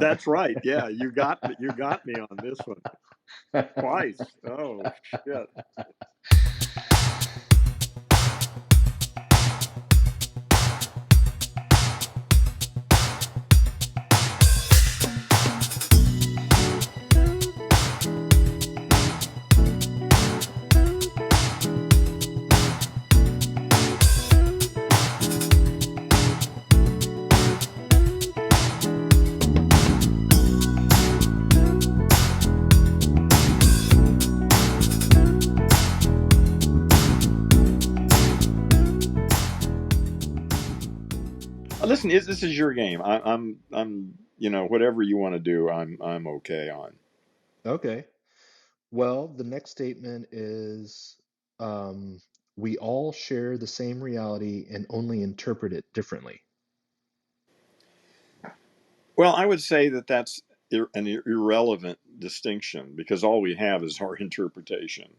That's right. Yeah, you got me on this one twice. Oh shit. Listen, this is your game. I'm whatever you want to do, I'm okay on. Okay. Well, the next statement is um, we all share the same reality and only interpret it differently. Well, I would say that that's an irrelevant distinction because all we have is our interpretation.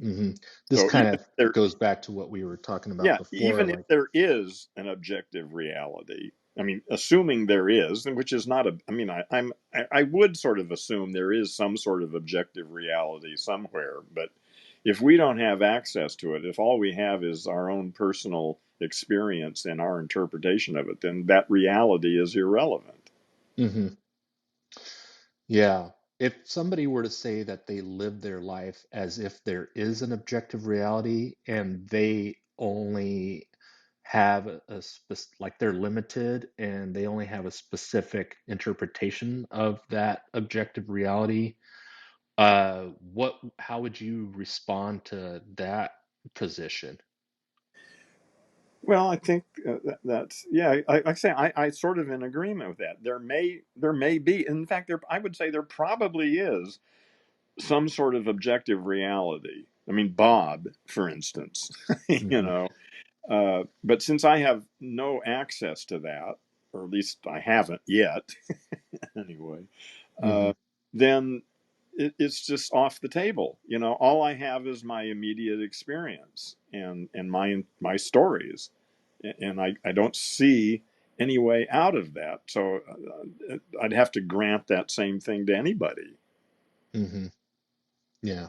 hmm This So kind even if of there, goes back to what we were talking about yeah, before. even if Like, there is an objective reality, I mean, assuming there is, and which is not a, I mean, I would sort of assume there is some sort of objective reality somewhere, but if we don't have access to it, if all we have is our own personal experience and our interpretation of it, then that reality is irrelevant. hmm yeah, if somebody were to say that they live their life as if there is an objective reality and they only have like they're limited and they only have a specific interpretation of that objective reality, how would you respond to that position? Well, I think that's yeah. Like I say, I sort of in agreement with that. There may be, in fact, I would say there probably is some sort of objective reality. I mean, Bob, for instance, you hmm know. But since I have no access to that, or at least I haven't yet, anyway, hmm uh, then it's just off the table. You know, all I have is my immediate experience and my stories, and I don't see any way out of that. So I'd have to grant that same thing to anybody. hmm Yeah.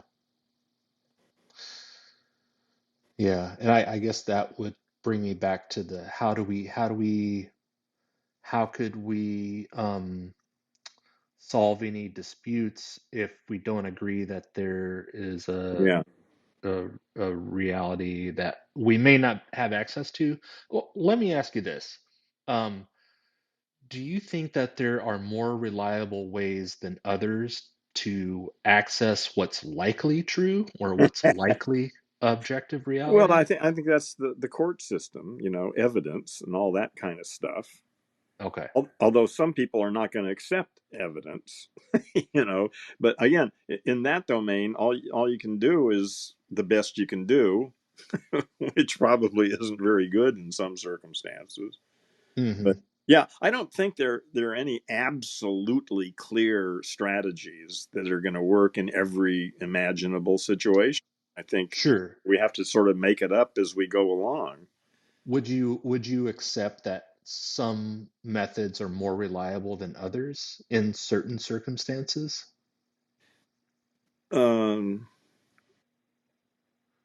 Yeah. And I guess that would bring me back to the how could we solve any disputes if we don't agree that there is Yeah. a, a reality that we may not have access to? Well, let me ask you this. Um, do you think that there are more reliable ways than others to access what's likely true or what's likely objective Well, reality? I think that's the court system, evidence and all that kind of stuff. Okay. Although some people are not going to accept evidence, you know. But again, in that domain, all you can do is the best you can do, which probably isn't very good in some circumstances. But hmm yeah, I don't think there are any absolutely clear strategies that are going to work in every imaginable situation. I think Sure. we have to sort of make it up as we go along. Would you accept that some methods are more reliable than others in certain circumstances? Um,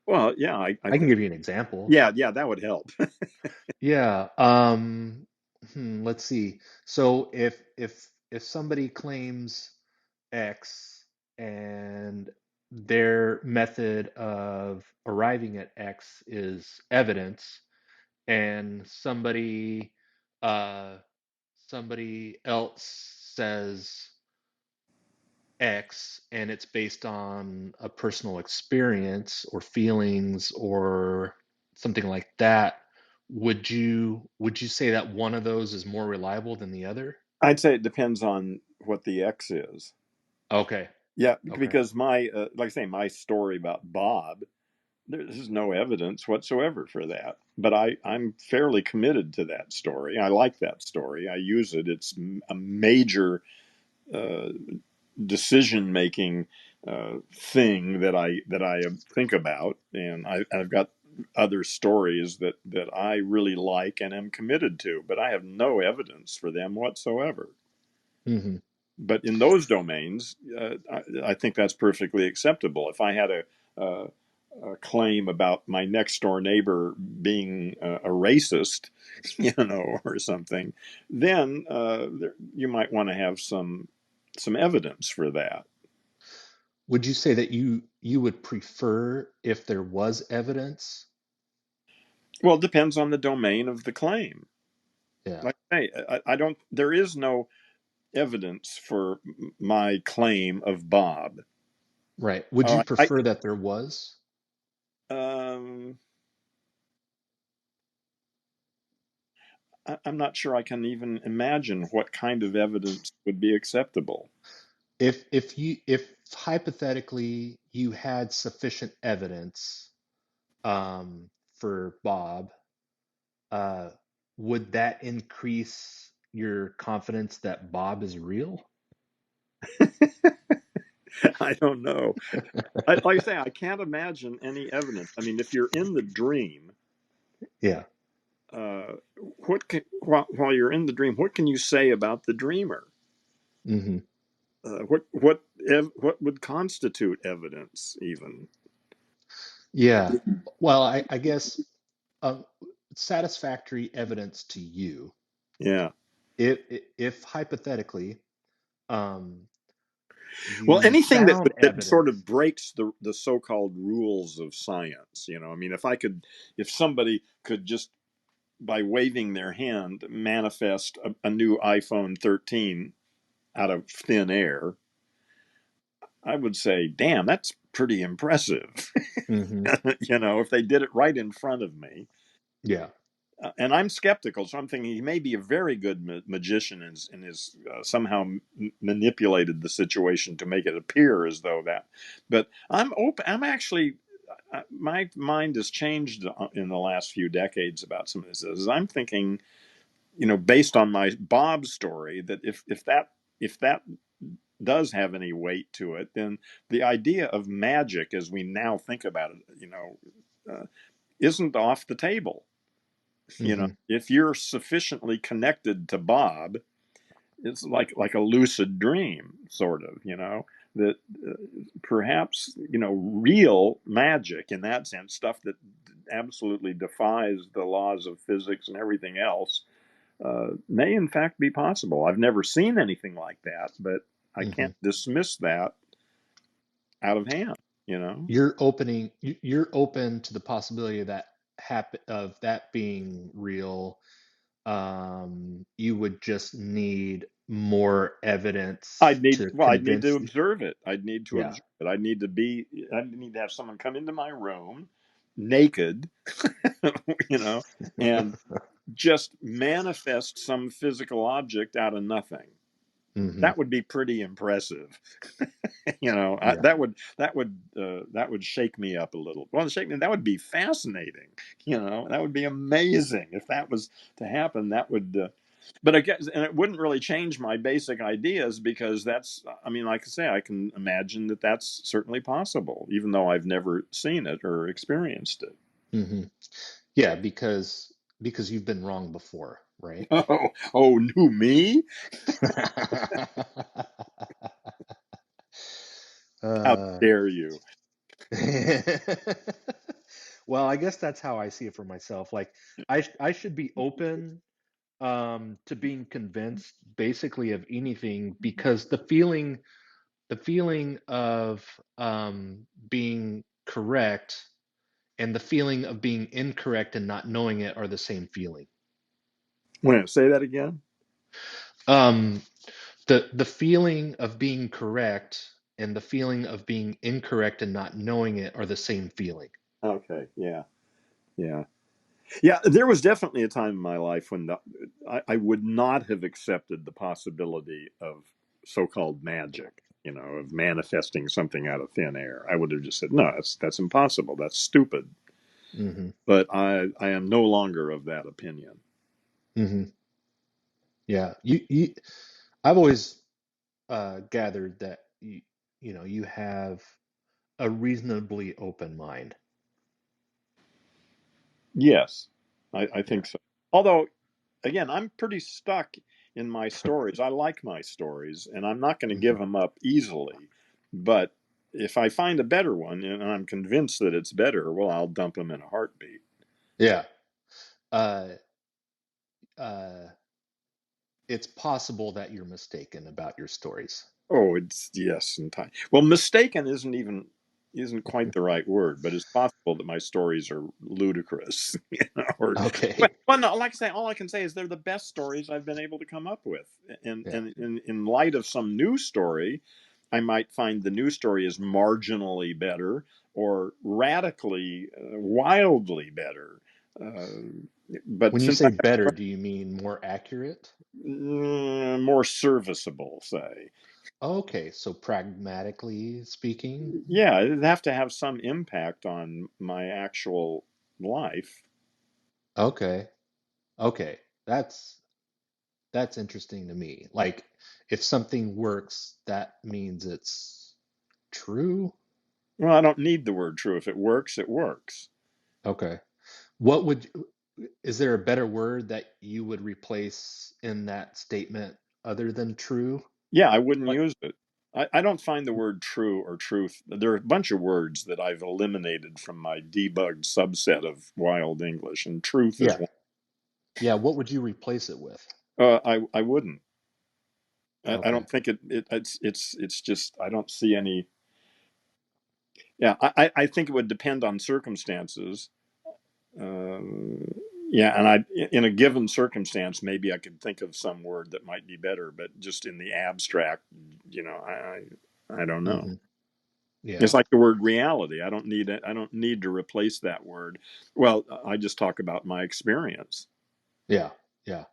well, yeah, I I can think give you an example. yeah, that would help. Yeah. Let's see. So if somebody claims X and their method of arriving at X is evidence, and uh somebody else says X and it's based on a personal experience or feelings or something like that, would you say that one of those is more reliable than the other? I'd say it depends on what the X is. Okay. Yeah, Okay. because like I say, my story about Bob, there's no evidence whatsoever for that. But I'm fairly committed to that story. I like that story. I use it. It's a major uh, decision making thing that I think about, and I've got other stories that I really like and am committed to, but I have no evidence for them whatsoever. Hmm. But in those domains, I think that's perfectly acceptable. If I had a, a claim about my next door neighbor being a racist, or something, then you might want to have some evidence for that. Would you say that you would prefer if there was evidence? Well, it depends on the domain of the claim. Yeah, Like I say, I don't. There is no evidence for my claim of Bob. right. Would you I prefer that there was? um, I'm not sure I can even imagine what kind of evidence would be acceptable. If hypothetically you had sufficient evidence for Bob, uh, would that increase your confidence that Bob is real? I don't know. Like I say, I can't imagine any evidence. I mean, if you're in the dream, Yeah. uh, while you're in the dream, what can you say about the dreamer? Hmm. What would constitute evidence even? Yeah. Well, I guess uh, satisfactory evidence to you, Yeah. if hypothetically um, Well, you anything found that sort of evidence. breaks the so-called rules of science. I mean, if somebody could just by waving their hand manifest a new iPhone 13 out of thin air, I would say, damn, that's pretty impressive. Hmm. If they did it right in front of me. Yeah. And I'm skeptical, so I'm thinking he may be a very good magician and has somehow manipulated the situation to make it appear as though that. But I'm open. I'm actually my mind has changed in the last few decades about some of this. As I'm thinking, based on my Bob story, that if that does have any weight to it, then the idea of magic, as we now think about it, isn't off the table. Hmm. If you're sufficiently connected to Bob, it's like a lucid dream, sort of. That perhaps real magic in that sense, stuff that absolutely defies the laws of physics and everything else, may in fact be possible. I've never seen anything like that, but I Hmm. can't dismiss that out of hand. You know. You're open to the possibility of that being real. You would just need more evidence to I'd need to convince the, observe it. I'd need to yeah. observe it. I'd need to have someone come into my room naked, you know, and just manifest some physical object out of nothing. Hmm. That would be pretty impressive. Yeah. That would shake me up a little. Well, shake me. That would be fascinating. That would be amazing if that was to happen. That would. But I guess, and it wouldn't really change my basic ideas because that's. I mean, like I say, I can imagine that that's certainly possible, even though I've never seen it or experienced it. Hmm. Yeah, because you've been wrong before, right? Oh, who, me? How uh, dare you? well, I guess that's how I see it for myself. Like I should be open to being convinced basically of anything because the feeling of being correct and the feeling of being incorrect and not knowing it are the same feeling. Wait, say that again. Um, the feeling of being correct and the feeling of being incorrect and not knowing it are the same feeling. Okay, yeah, yeah. Yeah, there was definitely a time in my life when I would not have accepted the possibility of so-called magic, of manifesting something out of thin air. I would have just said, no, that's impossible. That's stupid. Hmm. But I am no longer of that opinion. Hmm. Yeah, I've always gathered that you have a reasonably open mind. Yes, I Yeah. think so. Although, again, I'm pretty stuck in my stories. I like my stories, and I'm not going to give Mhm. them up easily. But if I find a better one, and I'm convinced that it's better, well, I'll dump them in a heartbeat. Yeah. Uh, uh, it's possible that you're mistaken about your stories. Oh, it's yes, and time. Well, mistaken isn't quite the right word, but it's possible that my stories are ludicrous, or Okay. well, no, like I say, all I can say is they're the best stories I've been able to come up with. And Yeah. and in light of some new story, I might find the new story is marginally better or radically, wildly better. Uh, but When you since I say better, do you mean more accurate? more serviceable, say. Okay, so pragmatically speaking, Yeah, it'd have to have some impact on my actual life. okay, okay, that's interesting to me. Like, if something works, that means it's true. Well, I don't need the word true. If it works, it works. Okay. What would, is there a better word that you would replace in that statement other than true? Yeah, I wouldn't Like, use it. I don't find the word true or truth. There are a bunch of words that I've eliminated from my debugged subset of wild English, and truth is yeah, one. yeah, what would you replace it with? I wouldn't. I Okay. don't think it's just I don't see any. Yeah, I think it would depend on circumstances. Uh, yeah, and in a given circumstance, maybe I could think of some word that might be better, but just in the abstract, I don't know. Hmm. It's Yeah, like the word reality. I don't need it. I don't need to replace that word. Well, I just talk about my experience. yeah, yeah.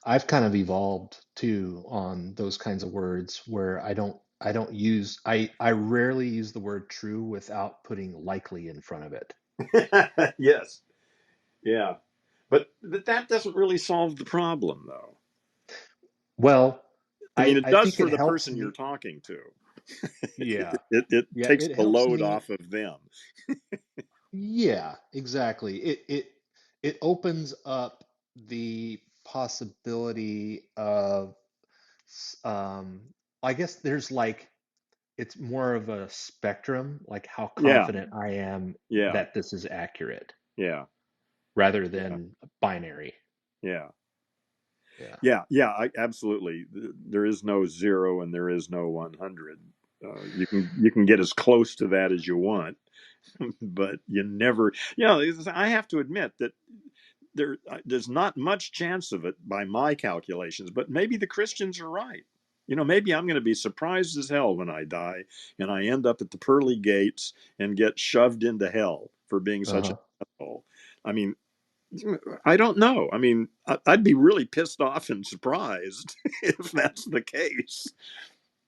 I've kind of evolved too on those kinds of words where I don't use I rarely use the word true without putting likely in front of it. Yes, yeah, but that doesn't really solve the problem, though. Well, I mean, it I does think it for the helps person you're me. talking to. Yeah. It Yeah, takes it the helps load me. off of them. Yeah, exactly. It opens up the possibility of um I guess there's like it's more of a spectrum, like how Yeah, confident I am yeah, that this is accurate yeah, rather yeah, than binary. yeah. Yeah. Yeah, absolutely. There is no zero and there is no 100. You can get as close to that as you want, but you never. I have to admit that there's not much chance of it by my calculations. But maybe the Christians are right. Maybe I'm going to be surprised as hell when I die, and I end up at the pearly gates and get shoved into hell for being such an Uh-huh. asshole. I mean, I don't know. I mean, I'd be really pissed off and surprised if that's the case.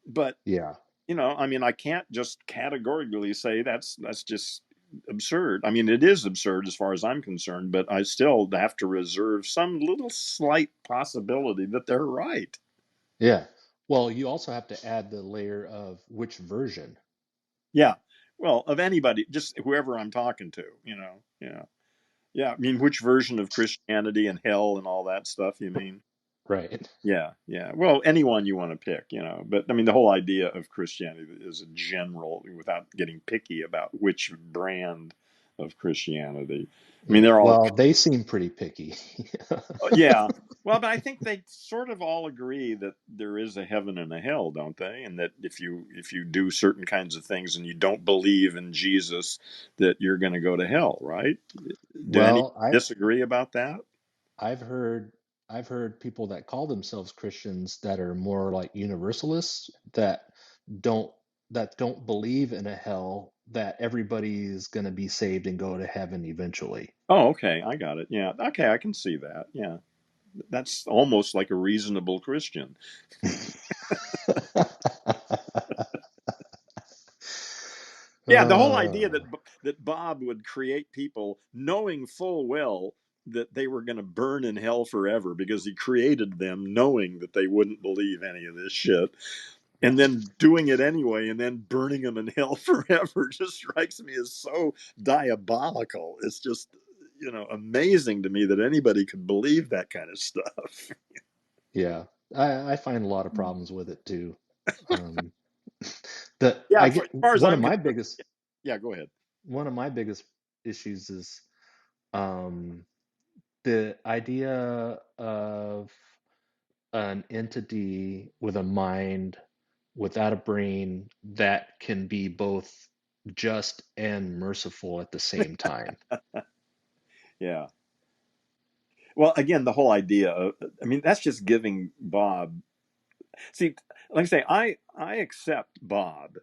But Yeah. I mean, I can't just categorically say that's just absurd. I mean, it is absurd as far as I'm concerned, but I still have to reserve some little slight possibility that they're right. Yeah. Well, you also have to add the layer of which version. Yeah. Well, of anybody, just whoever I'm talking to, Yeah. Yeah. I mean, which version of Christianity and hell and all that stuff you mean? Right. Yeah, yeah. Well, anyone you want to pick, but I mean, the whole idea of Christianity is a general, without getting picky about which brand of Christianity. I mean, Yeah. they're all, Well, they seem pretty picky. yeah. Well, but I think they sort of all agree that there is a heaven and a hell, don't they? And that if you do certain kinds of things and you don't believe in Jesus, that you're going to go to hell, right? Do any Well, I disagree about that? I've heard I've heard people that call themselves Christians that are more like universalists don't that don't believe in a hell that everybody's going to be saved and go to heaven eventually. Oh, okay, I got it. Yeah, okay, I can see that. Yeah. That's almost like a reasonable Christian. Yeah, the whole idea Uh, that Bob would create people knowing full well that they were going to burn in hell forever because he created them knowing that they wouldn't believe any of this shit, and then doing it anyway and then burning them in hell forever just strikes me as so diabolical. It's just amazing to me that anybody could believe that kind of stuff. yeah. I find a lot of problems with it too. Um, the Yeah, I as get far as one I'm of my concerned. biggest Yeah, go ahead. one of my biggest issues is um, the idea of an entity with a mind without a brain that can be both just and merciful at the same time. Yeah. Well, again, the whole idea of, I mean, that's just giving Bob. See, like I say, I accept Bob,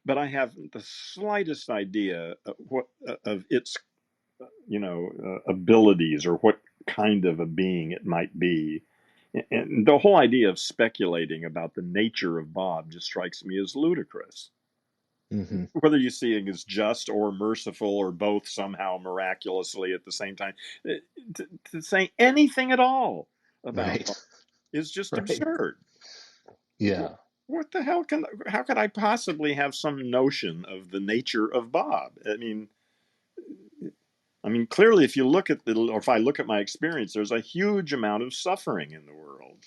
but I haven't the slightest idea of what of its abilities or what kind of a being it might be. And the whole idea of speculating about the nature of Bob just strikes me as ludicrous. Hmm. Whether you see it as just or merciful or both somehow miraculously at the same time, eh, to say anything at all about Right. Bob is just Right. absurd. Yeah. What the hell how could I possibly have some notion of the nature of Bob? I mean, clearly, if you look at or if I look at my experience, there's a huge amount of suffering in the world.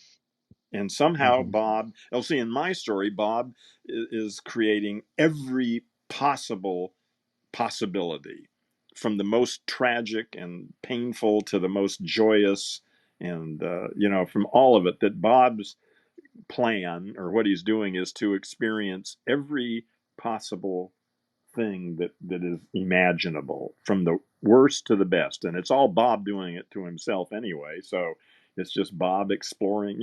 And somehow Hmm. Bob, you'll see in my story, Bob is creating every possible possibility, from the most tragic and painful to the most joyous. And, from all of it, that Bob's plan or what he's doing is to experience every possible thing that is imaginable, from the worst to the best. And it's all Bob doing it to himself anyway. So it's just Bob exploring.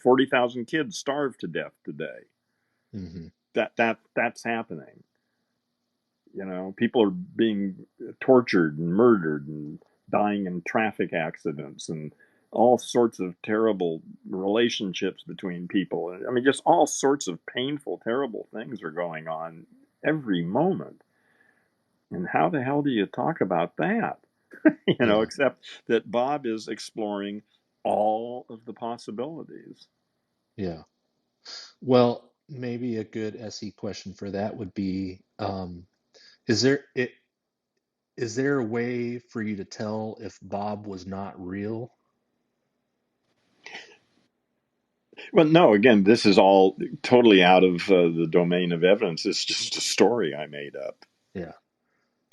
40,000 kids starved to death today. Hmm. That's happening. People are being tortured and murdered and dying in traffic accidents and all sorts of terrible relationships between people. I mean, just all sorts of painful, terrible things are going on every moment. And how the hell do you talk about that? Yeah. Except that Bob is exploring all of the possibilities. Yeah. Well, maybe a good SE question for that would be, is there it is there a way for you to tell if Bob was not real? Well, no, again, this is all totally out of the domain of evidence. It's just a story I made up. Yeah.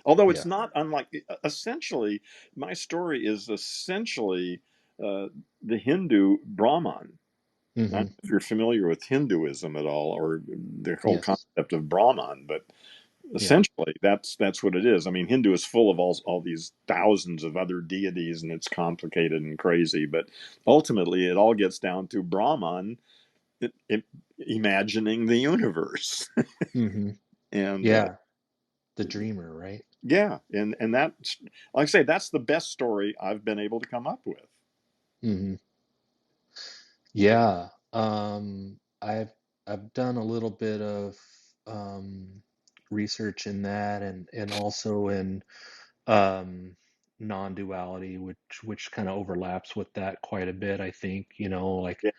Although it's Yeah. not unlike, essentially, my story is essentially uh, the Hindu Brahman. I don't Hmm. know if you're familiar with Hinduism at all, or the whole Yes. concept of Brahman, but Yeah. essentially that's what it is. I mean, Hindu is full of all these thousands of other deities, and it's complicated and crazy. But ultimately, it all gets down to Brahman it, imagining the universe, Hmm. and Yeah. The dreamer, right? yeah, and that, like I say, that's the best story I've been able to come up with. Hmm. Yeah. I've done a little bit of um, research in that, and also in um, non-duality, which kind of overlaps with that quite a bit, I think. Like Yeah,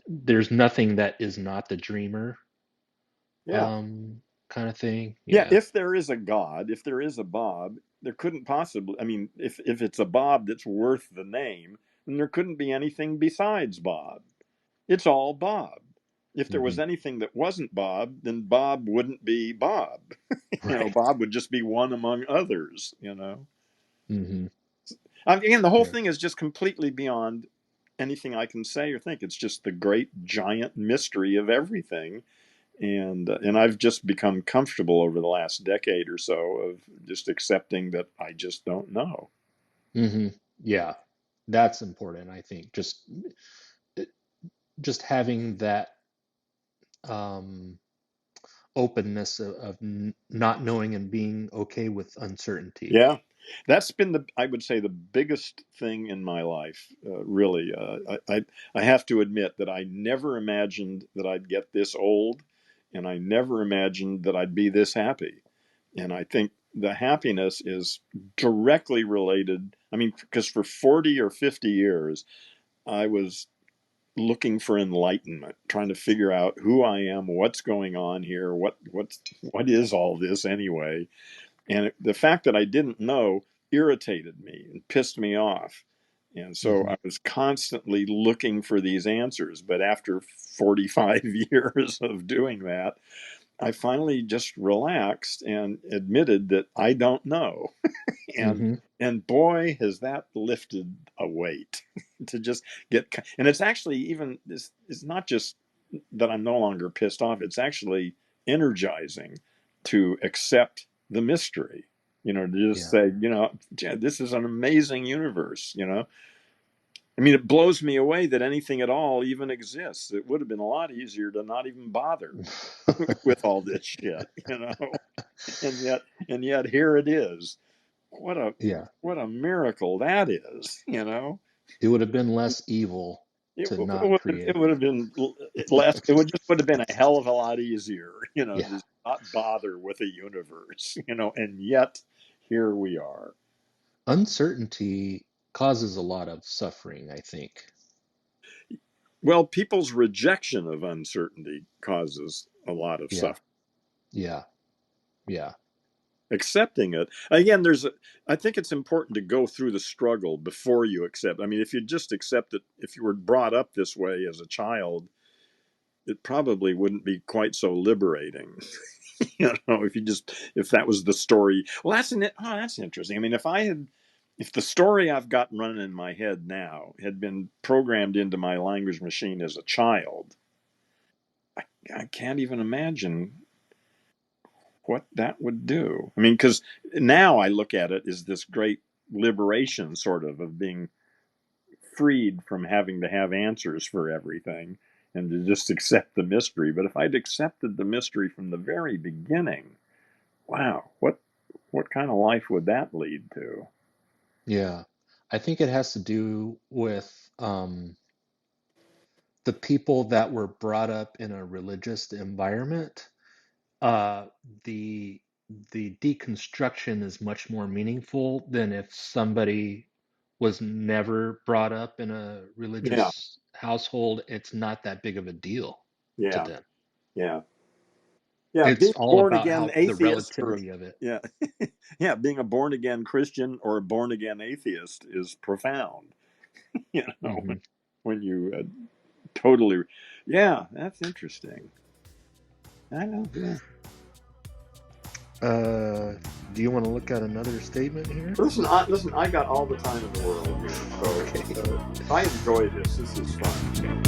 there's nothing that is not the dreamer, yeah, kind of thing. yeah. Yeah. If there is a God, if there is a Bob, there couldn't possibly. I mean, if it's a Bob that's worth the name, then there couldn't be anything besides Bob. It's all Bob. If there was Hmm. anything that wasn't Bob, then Bob wouldn't be Bob. Right. Bob would just be one among others. Hmm. Again, the whole Yeah. thing is just completely beyond anything I can say or think. It's just the great giant mystery of everything. And I've just become comfortable over the last decade or so of just accepting that I just don't know. Hmm. Yeah. That's important, I think. Just having that um, openness of not knowing and being okay with uncertainty. Yeah, that's been I would say, the biggest thing in my life. Really, I have to admit that I never imagined that I'd get this old, and I never imagined that I'd be this happy. And I think the happiness is directly related. I mean, because for 40 or 50 years, I was looking for enlightenment, trying to figure out who I am, what's going on here, what is all this anyway. And the fact that I didn't know irritated me and pissed me off. And so Hmm. I was constantly looking for these answers. But after 45 years of doing that, I finally just relaxed and admitted that I don't know. And Hmm. and boy, has that lifted a weight to just get. And it's actually even it's not just that I'm no longer pissed off. It's actually energizing to accept the mystery. To just Yeah. say, "Yeah, this is an amazing universe. I mean, it blows me away that anything at all even exists. It would have been a lot easier to not even bother with all this shit. And yet here it is. What a Yeah. what a miracle that is. It would have been less evil It, to not would it create. would have been less. It would have been a hell of a lot easier, Yeah. to not bother with a universe. And yet here we are. Uncertainty causes a lot of suffering, I think. Well, people's rejection of uncertainty causes a lot of Yeah. suffering. Yeah. Yeah. Accepting it again, I think it's important to go through the struggle before you accept. I mean, if you just accept it, if you were brought up this way as a child, it probably wouldn't be quite so liberating. If that was the story. Well, that's interesting. I mean, if the story I've got running in my head now had been programmed into my language machine as a child, I can't even imagine what that would do. I mean, because now I look at it as this great liberation, sort of being freed from having to have answers for everything and to just accept the mystery. But if I'd accepted the mystery from the very beginning, wow, what kind of life would that lead to? Yeah. I think it has to do with the people that were brought up in a religious environment. Uh, the the deconstruction is much more meaningful than if somebody was never brought up in a Yeah, religious household. It's not that big of a deal to yeah, them. yeah, yeah. It's Being a all born about again how the atheist, or relativity of it. yeah, yeah, being a born again Christian or a born again atheist is profound. You know, Hmm. when you totally, yeah, that's interesting. I know. Yeah. Uh, do you want to look at another statement here? Listen. I got all the time in the world here, so Okay. I enjoy this. This is fun.